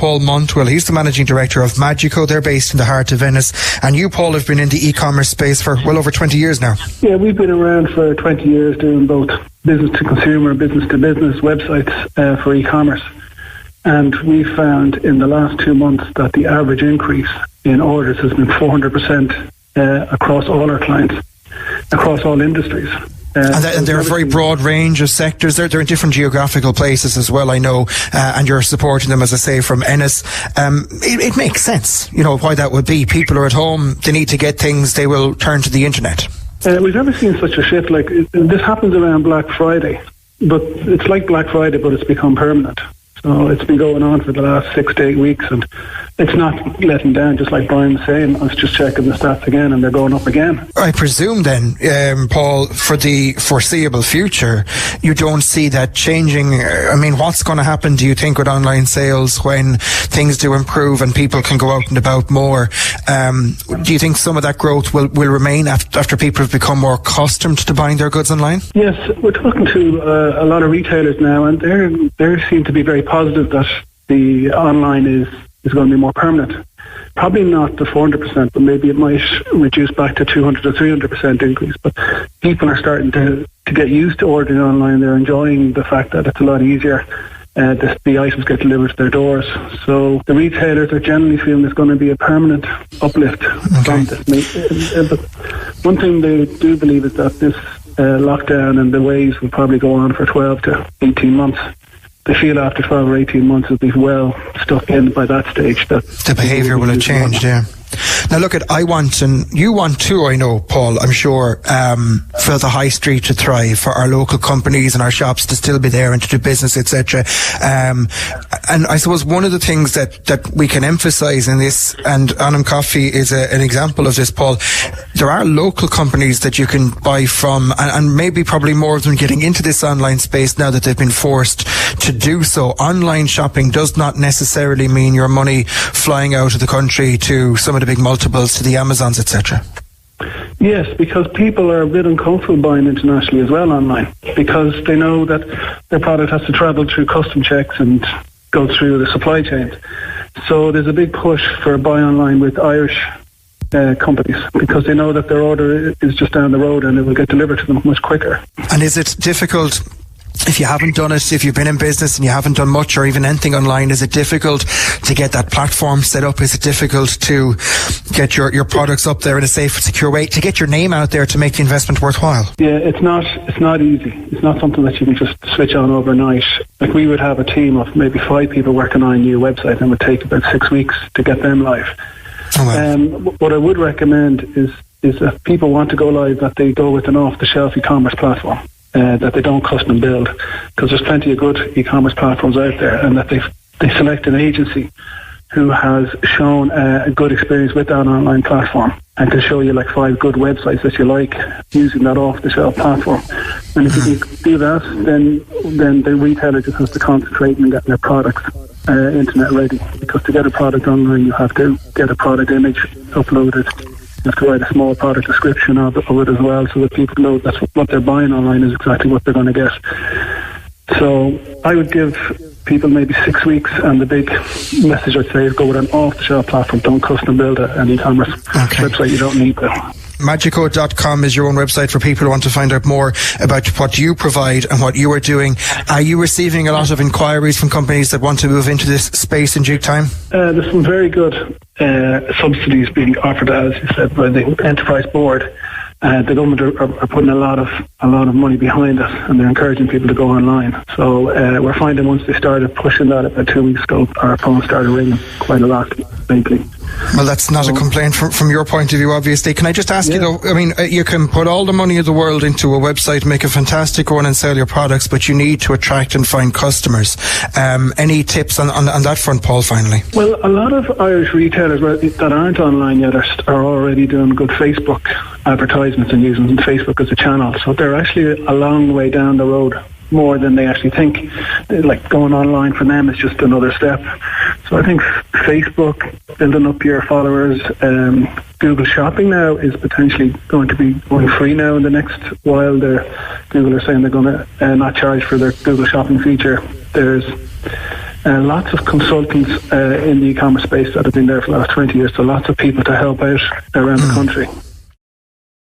Paul Montwill. He's the Managing Director of Magico. They're based in the heart of Venice. And you, Paul, have been in the e-commerce space for well over 20 years now. Yeah, we've been around for 20 years doing both business to consumer, business to business websites for e-commerce. And we found in the last 2 months that the average increase in orders has been 400% across all our clients, across all industries. And they're a very broad range of sectors. They're in different geographical places as well, I know, and you're supporting them, as I say, from Ennis. It makes sense, you know, why that would be. People are at home, they need to get things, they will turn to the internet. We've never seen such a shift. Like, this happens around Black Friday, but it's like Black Friday, but it's become permanent. So it's been going on for the last 6 to 8 weeks, and it's not letting down, just like Brian was saying. I was just checking the stats again, and they're going up again. I presume then, Paul, for the foreseeable future, you don't see that changing. I mean, what's going to happen, do you think, with online sales when things do improve and people can go out and about more? Do you think some of that growth will remain after people have become more accustomed to buying their goods online? Yes, we're talking to a lot of retailers now, and they seem to be very positive that the online is going to be more permanent. Probably not the 400%, but maybe it might reduce back to 200 or 300% increase. But people are starting to get used to ordering online. They're enjoying the fact that it's a lot easier. The items get delivered to their doors. So the retailers are generally feeling there's going to be a permanent uplift from this. But one thing they do believe is that this lockdown and the waves will probably go on for 12 to 18 months. They feel after 12 or 18 months will be well stuck in by that stage. That the behaviour will have changed, yeah. Now look, I want, and you want too, I know, Paul, I'm sure, for the high street to thrive, for our local companies and our shops to still be there and to do business, etc. And I suppose one of the things that we can emphasise in this, and Anam Coffee is an example of this, Paul, there are local companies that you can buy from, and maybe probably more of them getting into this online space now that they've been forced to do so. Online shopping does not necessarily mean your money flying out of the country to some of the big multiples, to the Amazons, etc. Yes, because people are a bit uncomfortable buying internationally as well online, because they know that their product has to travel through custom checks and go through the supply chains. So there's a big push for buy online with Irish companies, because they know that their order is just down the road and it will get delivered to them much quicker. And is it difficult, if you haven't done it, if you've been in business and you haven't done much or even anything online, is it difficult to get that platform set up? Is it difficult to get your products up there in a safe and secure way, to get your name out there to make the investment worthwhile? Yeah, it's not easy. It's not something that you can just switch on overnight. Like, we would have a team of maybe 5 people working on a new website, and it would take about 6 weeks to get them live. Oh, wow. What I would recommend is if people want to go live, that they go with an off-the-shelf e-commerce platform. That they don't custom build, because there's plenty of good e-commerce platforms out there, and that they select an agency who has shown a good experience with that online platform and can show you like 5 good websites that you like using that off-the-shelf platform. And if you can do that, then the retailer just has to concentrate on getting their products internet ready, because to get a product online you have to get a product image uploaded. You have to write a small product description of it as well, so that people know that's what they're buying online is exactly what they're going to get. So I would give people maybe 6 weeks, and the big message I'd say is go with an off-the-shelf platform. Don't custom build an e-commerce website. You don't need that. Magico.com is your own website for people who want to find out more about what you provide and what you are doing. Are you receiving a lot of inquiries from companies that want to move into this space in due time? There's some very good subsidies being offered, as you said, by the Enterprise Board. The government are putting a lot of money behind it, and they're encouraging people to go online. So we're finding once they started pushing that about 2 weeks ago, our phones started ringing quite a lot lately. Well, that's not a complaint from your point of view, obviously. Can I just ask you, though, I mean, you can put all the money of the world into a website, make a fantastic one and sell your products, but you need to attract and find customers. Any tips on that front, Paul, finally? Well, a lot of Irish retailers that aren't online yet are already doing good Facebook advertisements and using Facebook as a channel. So they're actually a long way down the road, more than they actually think. Like, going online for them is just another step. So I think Facebook, building up your followers, Google Shopping now is potentially going to be going free now in the next while. Google are saying they're going to not charge for their Google Shopping feature. There's lots of consultants in the e-commerce space that have been there for the last 20 years, so lots of people to help out around the country.